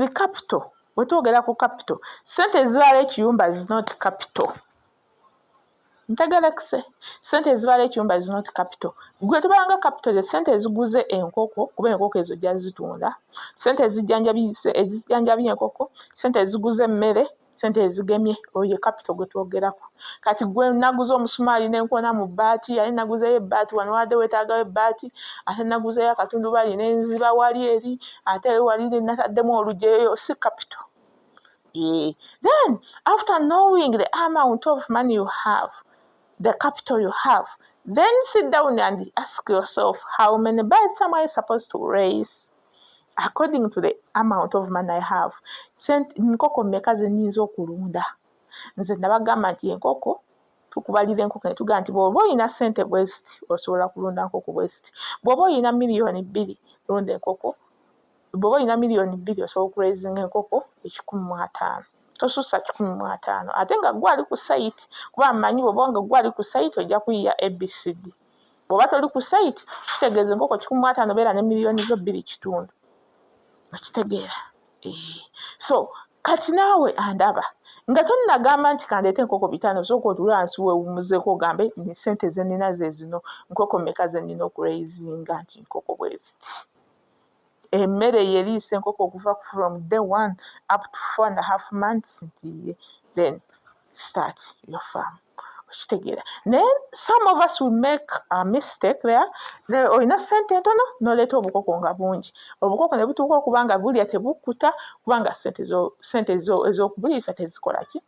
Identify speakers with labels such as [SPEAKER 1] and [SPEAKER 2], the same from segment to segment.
[SPEAKER 1] The capital. Bwe twogera ku capital. Sente ezibala ekiyumba is not capital. Ntegerekise. Sente ezibala ekiyumba is not capital. Gwe tubalanga capital ze sente eziguze enkoko kuba enkoko ezo jja zitunda. Sente ezijjanjabya enkoko, sente eziguze emmere, sente ezigemye oyo capital gwe twogerako. Kati gwe naguze omusumaali n'enkoona mu bbaati, ate naguzeyo ebbaati wano wadde weetaagayo ebbaati, ate naguzeyo akatundubaali n'enziba wali eri, ate wali nataddemu olujeyo, si capital. Yeah. Then, after knowing the amount of money you have, the capital you have, then sit down and ask yourself, how many birds am I supposed to raise according to the amount of money I have? Nkoko mmeka ze nnyinza okulunda? Nze nabagamba nti enkoko tukubalira enkoko ne tugamba nti bw'oba olina ssente bwesiti osobola kulunda nkoko bwesiti. Bw'oba olina miliyoni 2 lunda enkoko. Bw'oba olina miliyoni 2 osobola okureezinga enkoko 150. Tosussa 150 ate nga gwali ku sayiti kuba mmanyi bw'oba nga gwali ku sayiti ojja kuyiya ABCD. Bw'oba toli ku sayiti kitegeeza enkoko 150 beera ne miliyoni zo 2.5. Okitegeera? So kati naawe andaba nga tonnagamba nti kandeeta enkoko 5 sooka otule wansi weewummuzeeko ogambe ni ssente ze nnina ze zino nkoko mmeka ze nnina okureezinga nti nkoko bweziti. Emmere yeriisa enkoko okuva from day 1 up to 4.5 months, then start your farm. Okitegeera. Then some of us will make a mistake there. Olina ssente ntono n'oleeta obukoko nga bungi. Obukoko ne butuuka okuba nga bulya tebukkuta kubanga ssente ez'okubuliisa tezikola ki?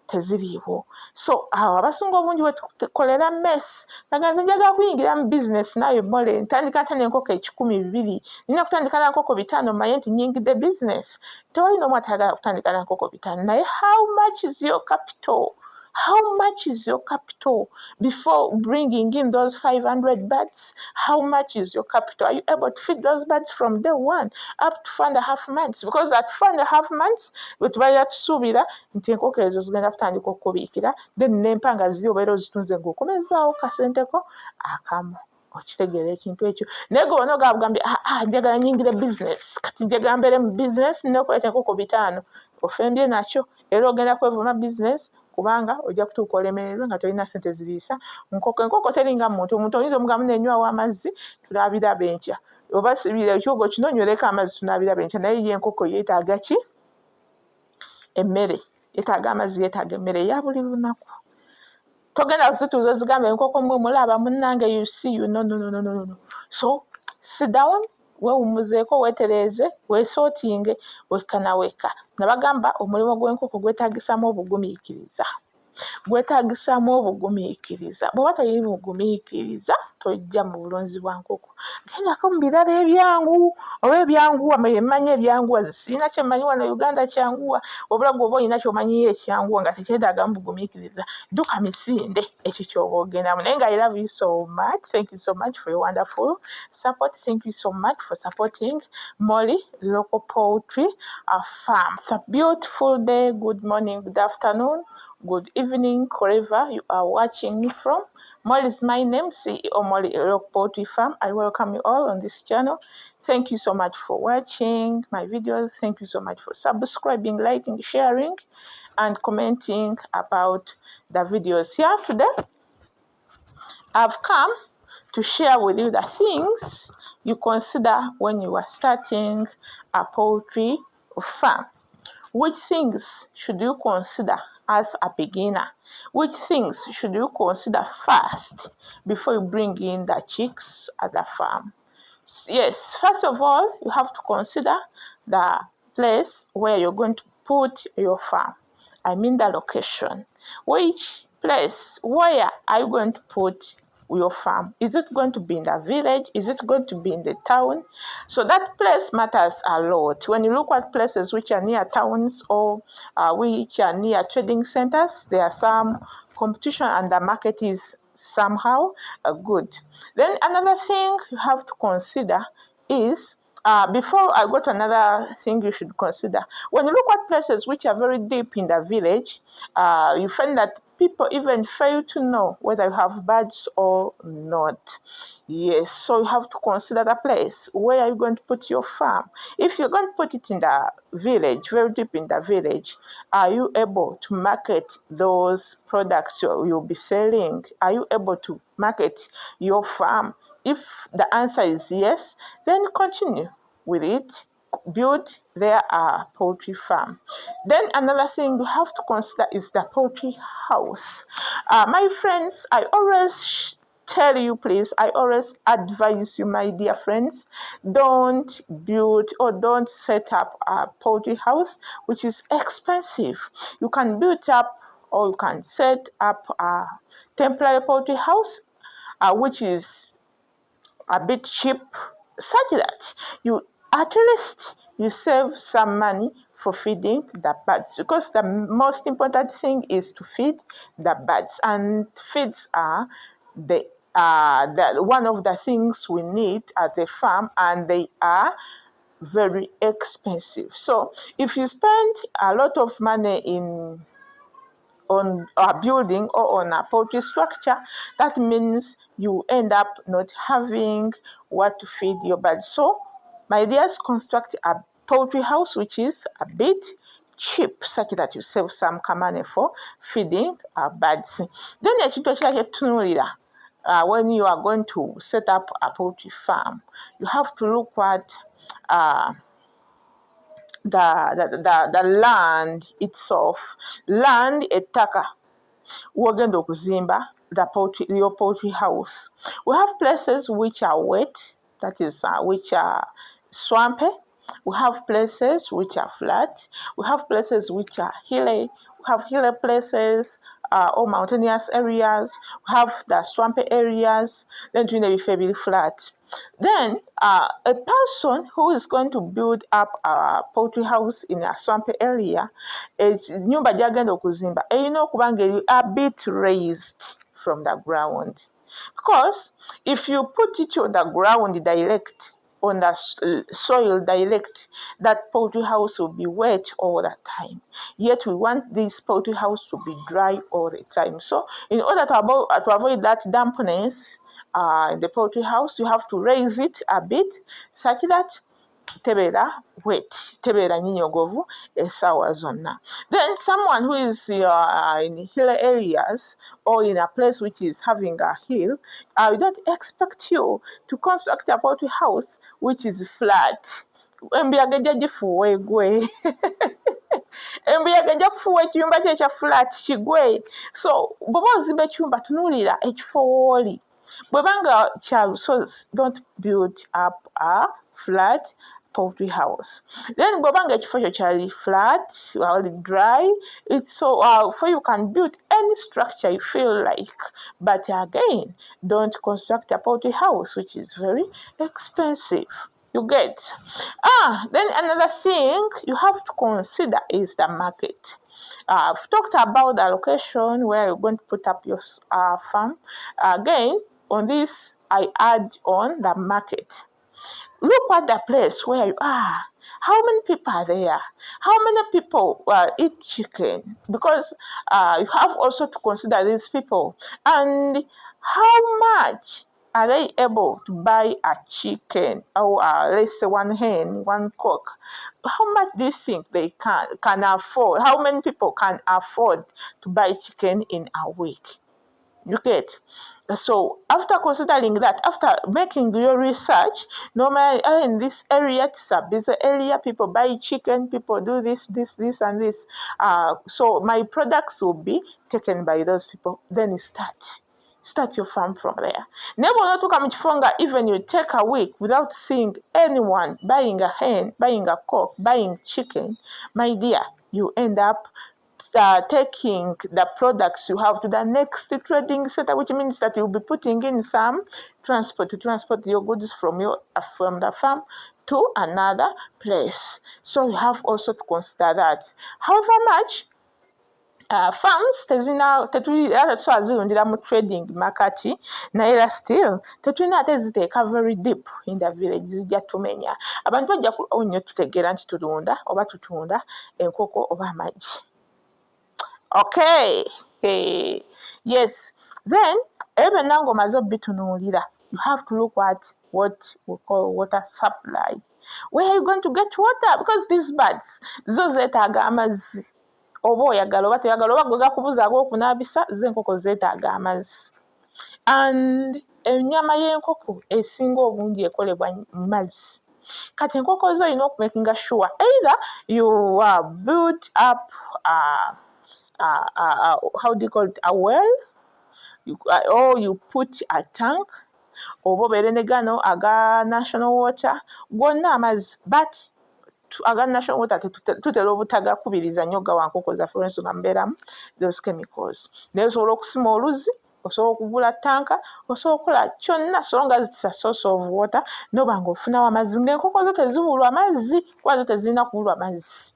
[SPEAKER 1] Teziriiwo. So awo abasinga obungi bwe tukolera mess. Naganze njagala kuyingira mu business naye mole ntandika ntya n'enkoko 1,200. Nina kutandika na nkoko 5 manye nti nnyingidde business. Tewali n'omu atayagala kutandika na nkoko 5 naye how much is your capital? How much is your capital before bringing in those 500 birds? How much is your capital? Are you able to feed those birds from day 1 up to 4.5 months? Because at 4.5 months, bwe tubalira tusuubira nti enkoko ezo zigenda kutandika okubiikira, then n'empanga ziri obeera ozitunze ng'okomezaawo kasenteko akamu. Okitegeera ekintu ekyo. Naye gwe wano ogambye njagala nnyingire business. Kati njagala mbeere mu business n'okuleeta enkoko 5. Ofembye nakyo era ogenda kwevuma business kubanga ojja kutuuka olemererwa nga tolina ssente ziriisa enkoko teringa muntu oyinza omugamu nenywawo amazzi tulaabira benkya oba sibira ekyogo kino nyweleko amazzi tunaabira benkya naye ye enkoko yeetaaga ki? Emmere. Yeetaaga amazzi, yeetaaga emmere eya buli lunaku. Togenda kuzituuza ozigambe enkoko mmwe mulaba munnange you see you no. So sit down, weewummuzeeko, weetereeze, weesootinge wekka na wekka. Nabagamba omulimu gw'enkoko gwetaagisaamu obugumiikiriza. Bw'oba toyina bugumiikiriza tojja mu bulunzi bwa nkoko. Gendako mu birala ebyangu oba ebyanguwa mmanyi ebyanguwa sirina kye mmanyi wano Uganda kyanguwa wabula gw'oba olina ky'omanyiyo ekyanguwa nga tekyetaagamu bugumiikiriza dduka misinde ekyo ky'oba ogendamu. Naye nga I love you so much. Thank you so much for your wonderful support. Thank you so much for supporting Molly Local Poultry Farm. It's a beautiful day. Good morning, good afternoon, good evening, wherever you are watching me from. Molly is my name, CEO Molly Local Poultry Farm. I welcome you all on this channel. Thank you so much for watching my videos. Thank you so much for subscribing, liking, sharing, and commenting about the videos. Here today, I've come to share with you the things you consider when you are starting a poultry farm. Which things should you consider as a beginner? Which things should you consider first before you bring in the chicks at the farm? Yes, first of all, you have to consider the place where you're going to put your farm. I mean the location. Which place, where are you going to put your farm? Is it going to be in the village? Is it going to be in the town? So that place matters a lot. When you look at places which are near towns or which are near trading centers, there are some competition and the market is somehow good. Then another thing you have to consider is before I go to another thing you should consider, when you look at places which are very deep in the village, you find that people even fail to know whether you have birds or not. Yes, so you have to consider the place. Where are you going to put your farm? If you're going to put it in the village, very deep in the village, are you able to market those products you'll be selling? Are you able to market your farm? If the answer is yes, then continue with it. Build their poultry farm. Then another thing you have to consider is the poultry house. My friends, I always tell you, please, I always advise you, my dear friends, don't build or don't set up a poultry house which is expensive. You can build up or you can set up a temporary poultry house which is a bit cheap, such that you at least you save some money for feeding the birds, because the most important thing is to feed the birds, and feeds are the one of the things we need at the farm, and they are very expensive. So if you spend a lot of money on a building or on a poultry structure, that means you end up not having what to feed your birds. So, my dears, construct a poultry house which is a bit cheap, such that you save some money for feeding birds. Then ekintu ekyakyettunuulira when you are going to set up a poultry farm, you have to look at the land itself. Land, ettaka wogenda okuzimba your poultry house. We have places which are wet, that is which are swampy. We have places which are flat. We have places which are hilly. We have hilly places or mountainous areas. We have the swampy areas. Then we have very flat. Then a person who is going to build up a poultry house in a swampy area, ennyumba gy'agenda okuzimba erina okuba nga a bit raised from the ground, because if you put it on the ground direct, on the soil direct, that poultry house will be wet all the time. Yet we want this poultry house to be dry all the time. So in order to avoid that dampness in the poultry house, you have to raise it a bit such that tebeera wet, tebeera nyinyogovu essaawa zonna. Then someone who is in hill areas or in a place which is having a hill, I don't expect you to construct a poultry house which is flat. Embuyaga ejja gifuuwa egwe. Embuyaga ejja kufuuwa ekiyumba kye ekya flat kigwe. So bw'oba ozimba ekiyumba tunuulira ekifo w'oli. Bw'obanga kya lusozi, don't build up a flat poultry house. Then bw'obanga ekifo kyo kyali flat or dry, it's so for you can build any structure you feel like, but again, don't construct a poultry house which is very expensive. You get. Then another thing you have to consider is the market. I've talked about the location where you're going to put up your farm. Again, on this, I add on the market. Look at the place where you are. How many people are there? How many people eat chicken? Because you have also to consider these people. And how much are they able to buy a chicken? Or let's say one hen, one cock. How much do you think they can afford? How many people can afford to buy chicken in a week? You get. So after considering that, after making your research, normally in this area, it's a busy area, people buy chicken, people do this, and this. So my products will be taken by those people. Then you start your farm from there. Never not to come to even you take a week without seeing anyone buying a hen, buying a cock, buying chicken. My dear, you end up taking the products you have to the next trading center, which means that you'll be putting in some transport to transport your goods from the farm to another place. So you have also to consider that. However much farms tetulina twazirundira mu trading market, naye era still tetulina ate ziteeka very deep in the village, zijja tumenya. Abantu bajja nnyo tutegeera nti tulunda oba tutunda enkoko oba amagi. Okay. Yes. Then ebyo byonna ng'omaze obitunuulira, you have to look at what we call water supply. Where are you going to get water? Because these birds, zo zeetaaga amazzi. Oba oyagala oba toyagala oba gwe gakubuzaaga okunaabisa, zo enkoko zeetaaga amazzi. And ennyama y'enkoko esinga obungi ekolebwa mu mazzi. Kati enkoko zo olina okumakinga sure either you build up how do you call it, a well, or you put a tank, oba obeere ne gano aga national water, gonna amazzi, but aga national water tutera obutagakubiriza nnyo gawa nkoko zaffe olw'ensonga mubeeramu those chemicals. Naye osobola okusima oluzzi, osobola okugula tanka, osobola okukola kyonna so nga it's a source of water, n'oba ng'ofunawo amazzi. Ng'enkoko zo tezibulwa mazzi, kuba zo tezirina kubulwa mazzi.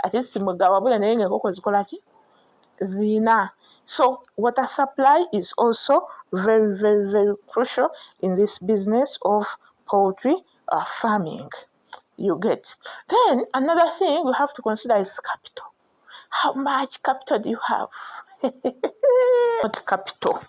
[SPEAKER 1] Ate si mwegawabula naye ng'enkoko zikola ki? Zina. So water supply is also very, very, very crucial in this business of poultry farming. You get. Then another thing we have to consider is capital. How much capital do you have? Not capital.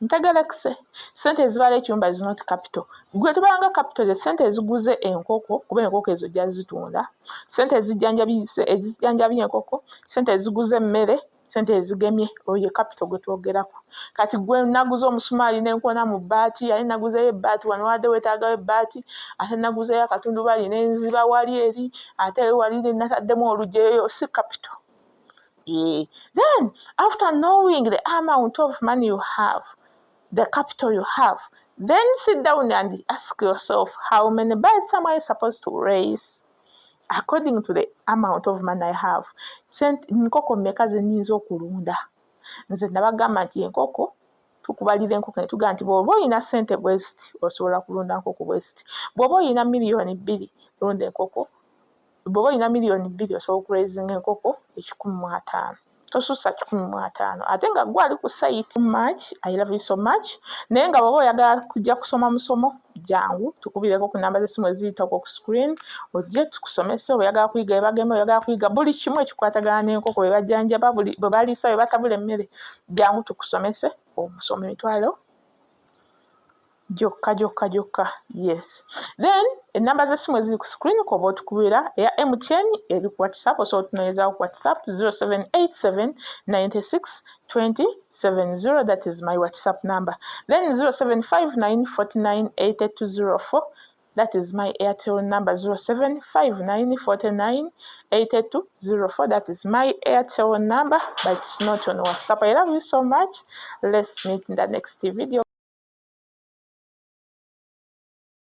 [SPEAKER 1] Ntagala kuse sente ezibala ekiyumba is not capital. Gwe tubalanga capital ze sente eziguze enkoko, kuba enkoko ezo jja zitunda, sente ezijjanjabya enkoko, sente eziguze emmere, sente ezigemye, oyo ye capital gwe twogerako. Kati gwe naguze omusumaali n'enkona mu bbaati, ate naguzeyo ebbaati wano wadde weetaagayo ebbaati, ate naguzeyo akatundubaali n'enziba wali eri, ate wali nataddemu olujeyo, si capital. Yeah. Then after knowing the amount of money you have, the capital you have, then sit down and ask yourself, how many birds am I supposed to raise according to the amount of money I have? Nkoko mmeka ze nnyinza okulunda? Nze nabagamba nti enkoko tukubalira enkoko ne tugamba nti bw'oba olina ssente bweziti osobola kulunda nkoko bweziti. Bw'oba olina miliyoni 2 lunda enkoko, bw'oba olina miliyoni 2 osobola okuraisinga enkoko 150. Tosussa 150 ate nga gwe ali ku site. Much I love you so much. Naye nga bw'oba oyagala kujja kusoma musomo jangu tukubireko ku namba z'essimu eziyitako ku screen, ojje tukusomese. Oyagala kuyiga ebagema, oyagala kuyiga buli kimu ekikwatagana n'enkoko, bwe bajjanjaba, bwe baliisa, bwe batabula emmere, jangu tukusomese omusoma emitwalo gyokka. Yes. Then enamba z'essimu eziri ku screen koba otukubira eya MTN eri ku WhatsApp, osobola otunoonyezaawo ku WhatsApp 0787 96 20 70. That is my WhatsApp number. Then 0759 49 8204. That is my Airtel number. 0759 49 8204. That is my Airtel number, but it's not on WhatsApp. I love you so much. Let's meet in the next video.